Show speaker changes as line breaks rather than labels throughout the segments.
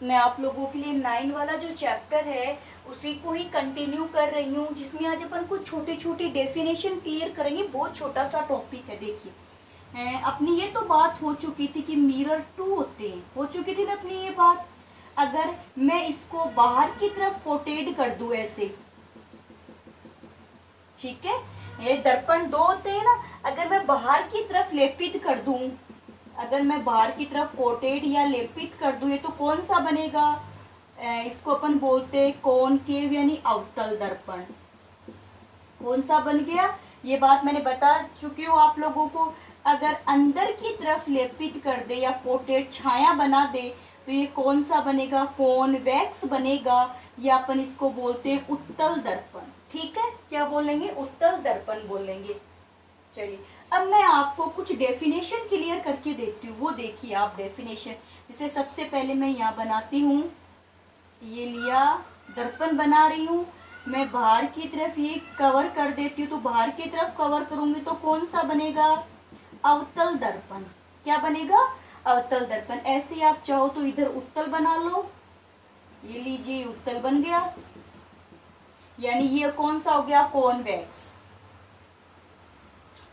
मैं आप लोगों के लिए 9 वाला जो चैप्टर है उसी को ही कंटिन्यू कर रही हूँ, जिसमें आज अपन कुछ छोटी छोटी डेफिनेशन क्लियर करेंगे। बहुत छोटा सा टॉपिक है। देखिए अपनी ये तो बात हो चुकी थी कि मिरर टू होते हैं, हो चुकी थी ना अपनी ये बात। अगर मैं इसको बाहर की तरफ रोटेट कर दूं ऐसे, ठीक है, ये दर्पण दो होते हैं ना, अगर मैं बाहर की तरफ लेपित कर दूं, अगर मैं बाहर की तरफ कोटेड या लेपित कर दूं, ये तो कौन सा बनेगा? इसको अपन बोलते हैं कॉनकेव यानी अवतल दर्पण। कौन सा बन गया? ये बात मैंने बता चुकी हूँ आप लोगों को। अगर अंदर की तरफ लेपित कर दे या कोटेड छाया बना दे तो ये कौन सा बनेगा? कॉन्वेक्स बनेगा, या अपन इसको बोलते हैं उत्तल दर्पण। ठीक है, क्या बोलेंगे? उत्तल दर्पण बोलेंगे। चलिए अब मैं आपको कुछ डेफिनेशन क्लियर करके देती हूँ। वो देखिए आप डेफिनेशन, जिसे सबसे पहले मैं यहाँ बनाती हूँ, ये लिया दर्पण बना रही हूँ मैं, बाहर की तरफ ये कवर कर देती हूँ, तो बाहर की तरफ कवर करूंगी तो कौन सा बनेगा? अवतल दर्पण। क्या बनेगा? अवतल दर्पण। ऐसे आप चाहो तो इधर उत्तल बना लो, ये लीजिए उत्तल बन गया, यानी ये कौन सा हो गया? Convex,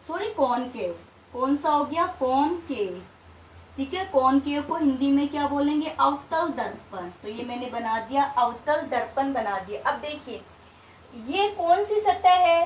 sorry concave. कौन सा हो गया? कॉनकेव। ठीक है, कॉनकेव को हिंदी में क्या बोलेंगे? अवतल दर्पण। तो ये मैंने बना दिया, अवतल दर्पण बना दिया। अब देखिए ये कौन सी सतह है?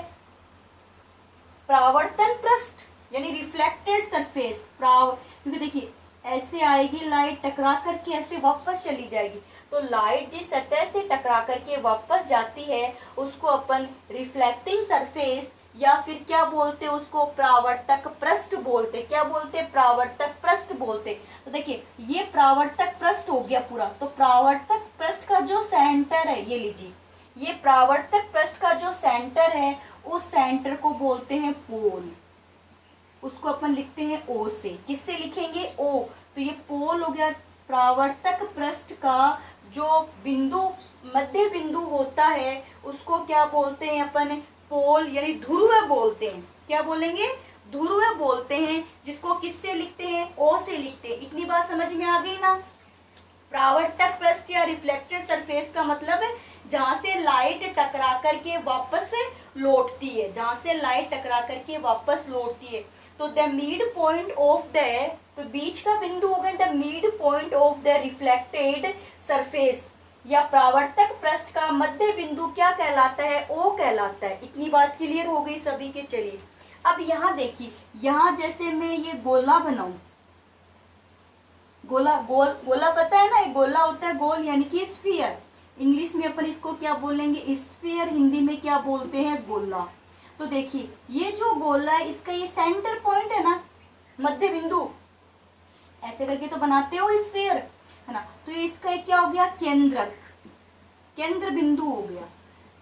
परावर्तन पृष्ठ यानी रिफ्लेक्टेड सरफेस। क्योंकि देखिए ऐसे आएगी लाइट, टकरा करके ऐसे वापस चली जाएगी, तो लाइट जिस सतह से टकरा करके वापस जाती है उसको अपन रिफ्लेक्टिंग सरफेस या फिर क्या बोलते हैं उसको? परावर्तक पृष्ठ बोलते। क्या बोलते? परावर्तक पृष्ठ बोलते। तो देखिए ये परावर्तक पृष्ठ हो गया पूरा। तो परावर्तक पृष्ठ का जो सेंटर है, ये लीजिए, ये परावर्तक पृष्ठ का जो सेंटर है उस सेंटर को बोलते हैं पोल। उसको अपन लिखते हैं ओ से। किससे लिखेंगे? ओ। तो ये पोल हो गया। परावर्तक पृष्ठ का जो बिंदु, मध्य बिंदु होता है उसको क्या बोलते हैं अपन? पोल यानी ध्रुव बोलते हैं। क्या बोलेंगे? ध्रुव बोलते हैं, जिसको किससे लिखते हैं? ओ से लिखते हैं। इतनी बात समझ में आ गई ना? परावर्तक पृष्ठ या रिफ्लेक्टेड सरफेस का मतलब है जहां से लाइट टकरा करके वापस लौटती है, जहां से लाइट टकरा करके वापस लौटती है। तो the mid point of the, तो बीच का बिंदु हो गया the mid point of the reflected surface या परावर्तक पृष्ठ का मध्य बिंदु क्या कहलाता है? ओ कहलाता है। इतनी बात क्लियर हो गई सभी के। चलिए अब यहाँ देखिए, यहाँ जैसे मैं ये गोला बनाऊं, गोला, गोला पता है ना, एक गोला होता है गोल, यानी कि स्फीयर। इंग्लिश में अपन इसको क्या बोलेंगे? स्फीयर। हिंदी में क्या बोलते हैं? गोला। तो देखिए ये जो गोला है इसका ये सेंटर पॉइंट है ना, मध्य बिंदु, ऐसे करके तो बनाते हो स्फीयर, है ना। तो ये इसका क्या हो गया? केंद्रक, केंद्र बिंदु हो गया।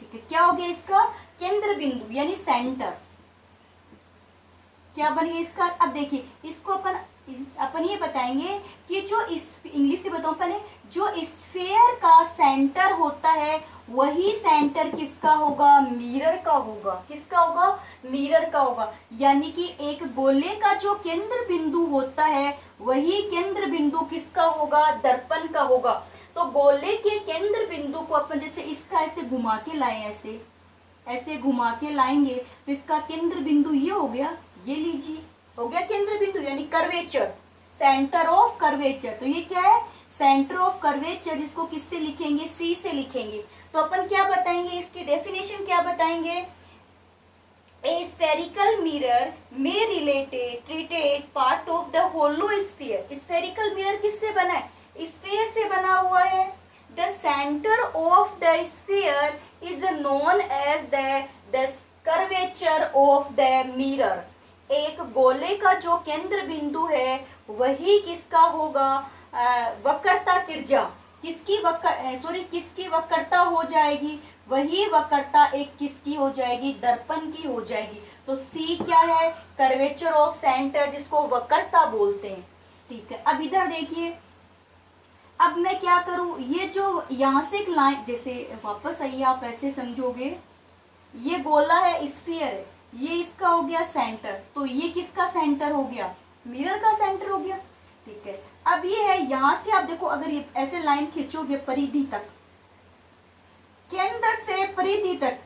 ठीक है, क्या हो गया इसका? केंद्र बिंदु यानी सेंटर। क्या बन गया इसका? अब देखिए इसको अपन ये बताएंगे कि जो इंग्लिश से बताऊं पहले, जो स्फीयर का सेंटर होता है वही सेंटर किसका होगा? मिरर का होगा। किसका होगा? मिरर का होगा। यानी कि एक गोले का जो केंद्र बिंदु होता है वही केंद्र बिंदु किसका होगा? दर्पण का होगा। तो गोले के केंद्र बिंदु को अपन जैसे इसका ऐसे घुमा के लाए, ऐसे ऐसे घुमा के लाएंगे तो इसका केंद्र बिंदु ये हो गया, ये लीजिए, हो गया केंद्र बिंदु यानी कर्वेचर, सेंटर ऑफ कर्वेचर। तो ये क्या है? सेंटर ऑफ कर्वेचर, जिसको किससे लिखेंगे? सी से लिखेंगे। तो अपन क्या बताएंगे? इसकी डेफिनेशन क्या बताएंगे? ए स्फेरिकल मिरर में related treated part of the hollow sphere. Spherical mirror किससे बना है? स्फीयर से बना हुआ है। The centre of the sphere is known as the curvature of the mirror. एक गोले का जो केंद्र बिंदु है वही किसका होगा? वक्रता त्रिज्या। किसकी वक्रता हो जाएगी? वही वक्रता एक किसकी हो जाएगी? दर्पण की हो जाएगी। तो सी क्या है? कर्वेचर ऑफ सेंटर, जिसको वक्रता बोलते हैं। ठीक है, अब इधर देखिए, अब मैं क्या करूं? ये जो यहां से एक लाइन, जैसे वापस आइए आप ऐसे समझोगे, ये गोला है, स्फीयर है, ये इसका हो गया सेंटर, तो ये किसका सेंटर हो गया? मिरर का सेंटर हो गया। ठीक है, अब ये है, यहां से आप देखो, अगर ये ऐसे लाइन खींचोगे परिधि तक, केंद्र से परिधि तक,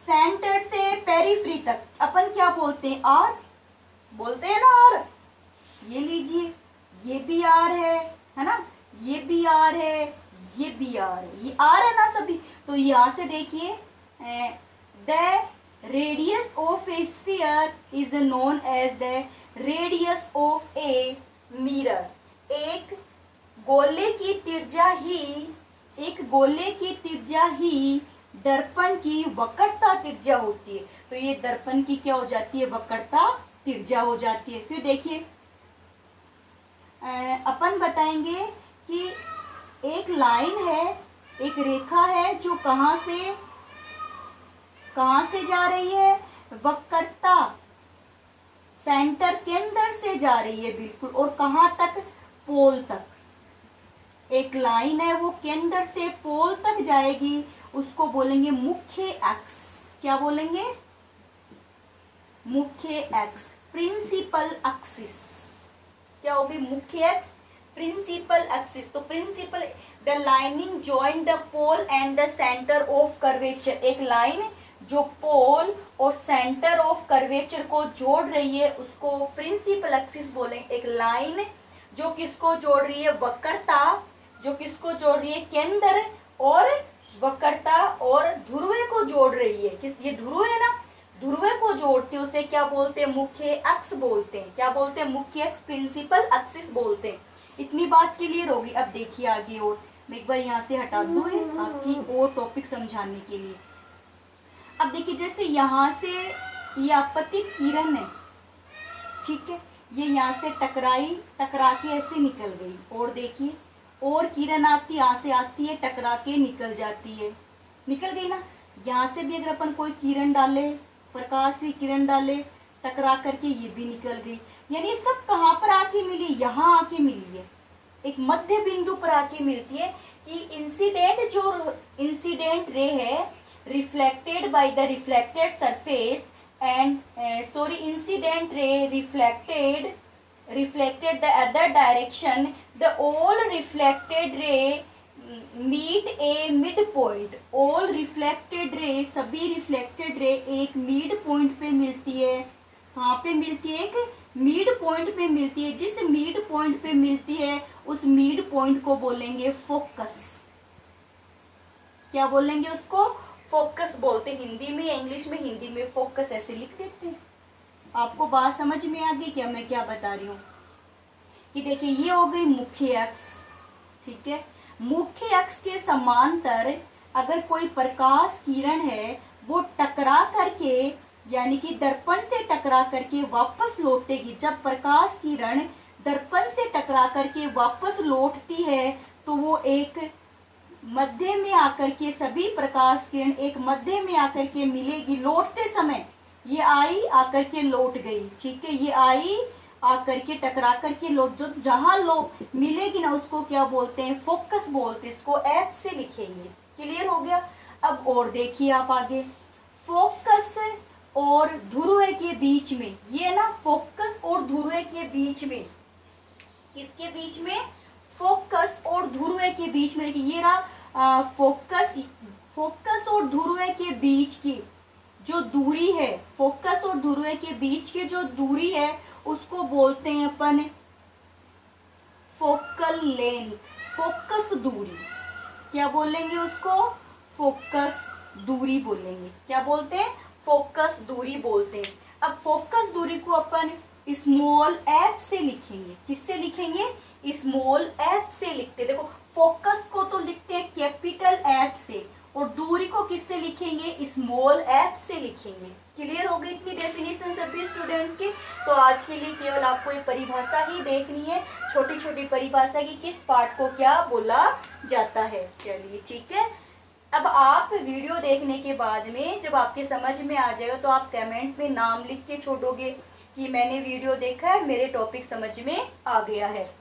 सेंटर से पेरिफ्री तक, अपन क्या बोलते हैं? आर बोलते हैं ना, आर। ये लीजिए, ये भी आर है ना, ये भी आर है, ये भी आर है, ये आर है ना सभी। तो यहां से देखिए, the radius of a sphere is known as the radius of a mirror. एक गोले की त्रिज्या ही दर्पण की वक्रता त्रिज्या होती है। तो ये दर्पण की क्या हो जाती है? वक्रता त्रिज्या हो जाती है। फिर देखिए, अपन बताएंगे कि एक लाइन है, एक रेखा है जो कहां से जा रही है? वक्रता सेंटर केंद्र से जा रही है बिल्कुल, और कहां तक? पोल तक। एक लाइन है वो केंद्र से पोल तक जाएगी, उसको बोलेंगे मुख्य एक्स। क्या बोलेंगे? मुख्य एक्स, प्रिंसिपल एक्सिस। क्या होगी? मुख्य एक्स, प्रिंसिपल एक्सिस। तो principal, the lining join the pole and the centre of curvature. एक लाइन जो पोल और सेंटर ऑफ कर्वेचर को जोड़ रही है उसको प्रिंसिपल एक्सिस बोलेंगे। एक लाइन जो किसको जोड़ रही है? वक्रता, जो किसको जोड़ रही है? केंद्र और वक्रता और ध्रुव को जोड़ रही है। किस? ये ध्रुव है ना, ध्रुव को जोड़ते उसे क्या बोलते हैं? मुख्य एक्स बोलते हैं। क्या बोलते हैं? मुख्य एक्स, प्रिंसिपल एक्सिस बोलते हैं। इतनी बात क्लियर होगी। अब देखिए आगे, और मैं एक बार यहाँ से हटा दूं है आपकी और टॉपिक समझाने के लिए। अब देखिए, जैसे यहाँ से ये आपतित किरण है, ठीक है, ये यहाँ से टकरा के ऐसे निकल गई, और देखिए और किरण आती, यहाँ से आती है, टकरा के निकल जाती है, निकल गई ना। यहाँ से भी अगर अपन कोई किरण डाले, प्रकाश की किरण डाले, टकरा करके ये भी निकल गई। यानी सब कहाँ पर आके मिली? यहाँ आके मिली है, एक मध्य बिंदु पर आके मिलती है। कि इंसिडेंट रे है, reflected by the reflected surface and incident ray reflected the other direction, the all reflected ray meet a midpoint. all reflected ray, सभी reflected ray एक मिड पॉइंट पे मिलती है। कहाँ पे मिलती है? एक मिड पॉइंट पे मिलती है। जिस मिड पॉइंट पे मिलती है उस मिड पॉइंट को बोलेंगे फोकस। क्या बोलेंगे उसको? फोकस बोलते हैं हिंदी में या इंग्लिश में? हिंदी में फोकस ऐसे लिख देते हैं। आपको बात समझ में आ गई क्या मैं क्या बता रही हूँ? कि देखिए, ये हो गई मुख्य अक्ष, ठीक है। मुख्य अक्ष के समांतर अगर कोई प्रकाश किरण है वो टकरा करके, यानी कि दर्पण से टकरा करके वापस लौटेगी। जब प्रकाश किरण दर्पण से टकरा करके वापस लौटती है तो वो एक मध्य में आकर के, सभी प्रकाश किरण एक मध्य में आकर के मिलेगी। लौटते समय ये आई आकर के लौट गई, ठीक है, ये आई आकर के टकरा करके लौट, जो जहां मिलेगी ना उसको क्या बोलते हैं? फोकस बोलते हैं। इसको एफ से लिखेंगे। क्लियर हो गया? अब और देखिए आप आगे, फोकस और ध्रुव के बीच में, ये ना फोकस और ध्रुव के बीच में, किसके बीच में? फोकस और ध्रुव के बीच में। देखिए ये रहा फोकस और ध्रुव के बीच की जो दूरी है, फोकस और ध्रुव के बीच की जो दूरी है उसको बोलते हैं अपन फोकल लेंथ, फोकस दूरी। क्या बोलेंगे उसको? फोकस दूरी बोलेंगे। क्या बोलते हैं? फोकस दूरी बोलते हैं। अब फोकस दूरी को अपन स्मॉल एफ से लिखेंगे। किससे लिखेंगे? स्मॉल एफ से लिखते। देखो, फोकस को तो लिखते हैं कैपिटल एफ से, और दूरी को किससे लिखेंगे? स्मॉल एफ से लिखेंगे। क्लियर हो गई इतनी डेफिनेशन सभी स्टूडेंट्स की? तो आज के लिए केवल आपको ये परिभाषा ही देखनी है, छोटी छोटी परिभाषा की किस पार्ट को क्या बोला जाता है। चलिए ठीक है। अब आप वीडियो देखने के बाद में जब आपके समझ में आ जाएगा तो आप कमेंट में नाम लिख के छोड़ोगे कि मैंने वीडियो देखा है, मेरे टॉपिक समझ में आ गया है।